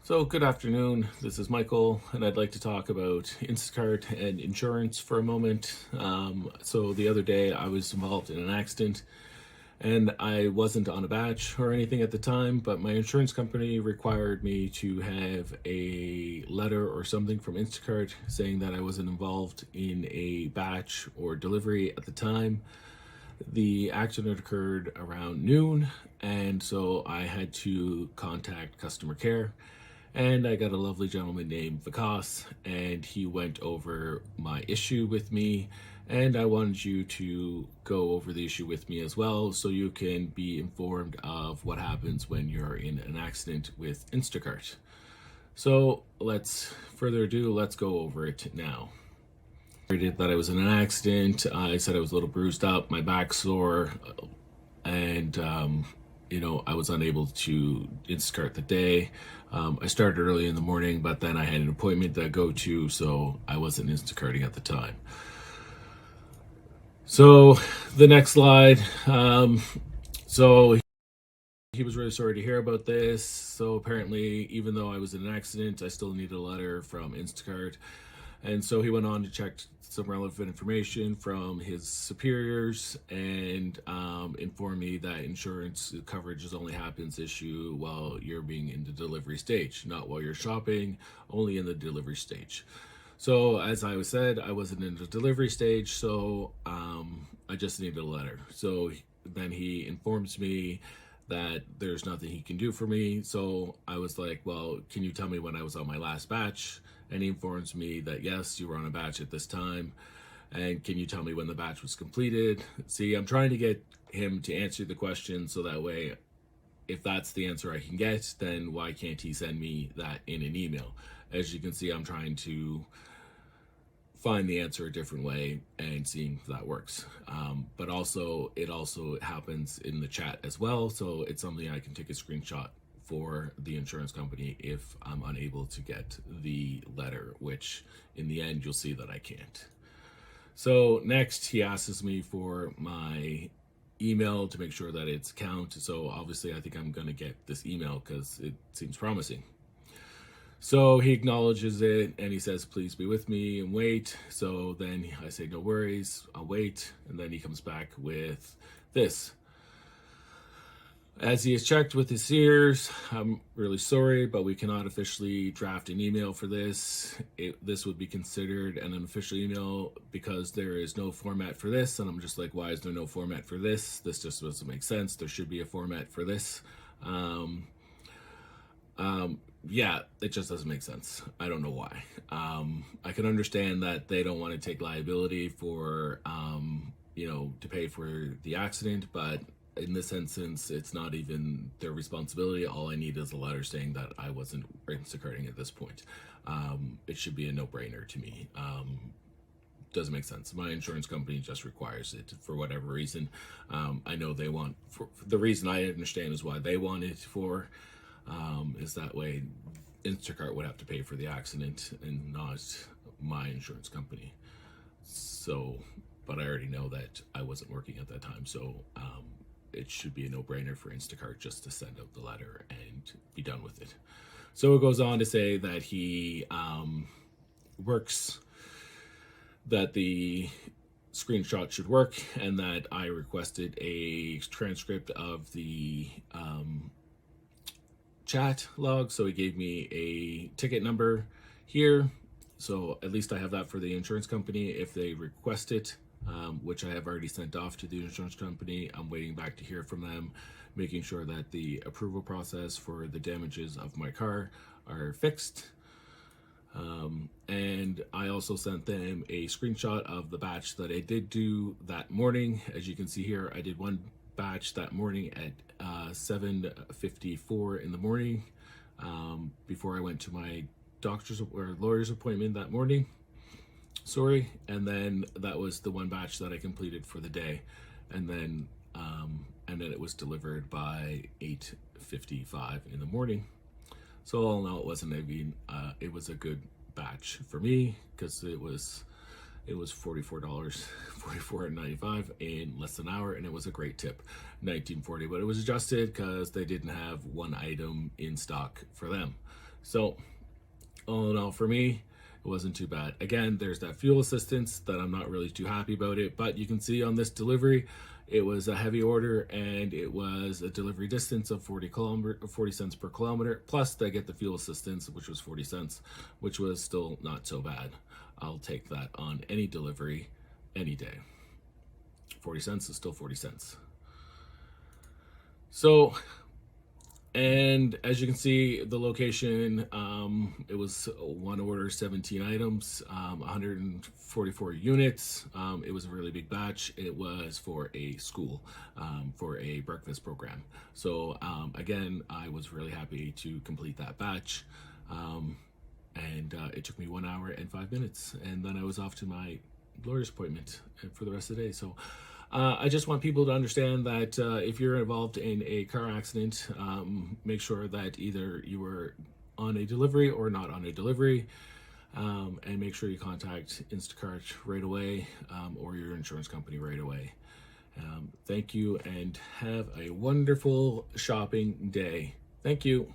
So, good afternoon. This is Michael, and I'd like to talk about Instacart and insurance for a moment. So, the other day I was involved in an accident, and I wasn't on a batch or anything at the time, but my insurance company required me to have a letter or something from Instacart saying that I wasn't involved in a batch or delivery at the time. The accident occurred around noon, and so I had to contact customer care. And I got a lovely gentleman named Vikas, and he went over my issue with me. And I wanted you to go over the issue with me as well so you can be informed of what happens when you're in an accident with Instacart. So, further ado, let's go over it now. That I was in an accident. I said I was a little bruised up, my back sore, and I was unable to Instacart the day. I started early in the morning, but then I had an appointment to go to, so I wasn't Instacarting at the time. So the next slide. So he was really sorry to hear about this. So apparently, even though I was in an accident, I still needed a letter from Instacart. And so he went on to check some relevant information from his superiors and informed me that insurance coverage only happens issue while you're being in the delivery stage, not while you're shopping, only in the delivery stage. So as I said, I wasn't in the delivery stage, so I just needed a letter. So then he informs me that there's nothing he can do for me. So I was like, well, can you tell me when I was on my last batch? And he informs me that yes, you were on a batch at this time. And can you tell me when the batch was completed? See, I'm trying to get him to answer the question so that way, if that's the answer I can get, then why can't he send me that in an email? As you can see, I'm trying to find the answer a different way and seeing if that works. But also, it also happens in the chat as well. So it's something I can take a screenshot for the insurance company if I'm unable to get the letter, which in the end, you'll see that I can't. So next, he asks me for my email to make sure that it's account. So obviously, I think I'm going to get this email because it seems promising. So he acknowledges it and he says, please be with me and wait. So then I say, no worries, I'll wait. And then he comes back with this. As he has checked with his ears, I'm really sorry, but we cannot officially draft an email for this. This would be considered an unofficial email because there is no format for this. And I'm just like, why is there no format for this? This just doesn't make sense. There should be a format for this. Yeah, it just doesn't make sense. I don't know why. I can understand that they don't want to take liability for, to pay for the accident, but in this instance, it's not even their responsibility. All I need is a letter saying that I wasn't Instacarting at this point. It should be a no-brainer to me. Doesn't make sense. My insurance company just requires it for whatever reason. I know they want, for the reason I understand is why they want it for, is that way Instacart would have to pay for the accident and not my insurance company. So, but I already know that I wasn't working at that time, so it should be a no-brainer for Instacart just to send out the letter and be done with it. So it goes on to say that he works, that the screenshot should work, and that I requested a transcript of the chat log. So he gave me a ticket number here. So at least I have that for the insurance company if they request it, which I have already sent off to the insurance company. I'm waiting back to hear from them, making sure that the approval process for the damages of my car are fixed. And I also sent them a screenshot of the batch that I did do that morning. As you can see here, I did one batch that morning at 7:54 in the morning, before I went to my doctor's or lawyer's appointment that morning. And then that was the one batch that I completed for the day, and then it was delivered by 8:55 in the morning. So all in all, it wasn't. It was a good batch for me because it was $44, $44.95 in less than an hour, and it was a great tip, $19.40. But it was adjusted because they didn't have one item in stock for them. So all in all, for me, it wasn't too bad. Again, there's that fuel assistance that I'm not really too happy about it, but you can see on this delivery, it was a heavy order and it was a delivery distance of 40 cents per kilometer. Plus they get the fuel assistance, which was 40 cents, which was still not so bad. I'll take that on any delivery, any day. 40 cents is still 40 cents. So, and as you can see, the location, it was one order, 17 items, 144 units. It was a really big batch. It was for a school, for a breakfast program. So again, I was really happy to complete that batch. And it took me 1 hour and 5 minutes. And then I was off to my lawyer's appointment for the rest of the day. So I just want people to understand that if you're involved in a car accident, make sure that either you were on a delivery or not on a delivery, and make sure you contact Instacart right away, or your insurance company right away. Thank you and have a wonderful shopping day. Thank you.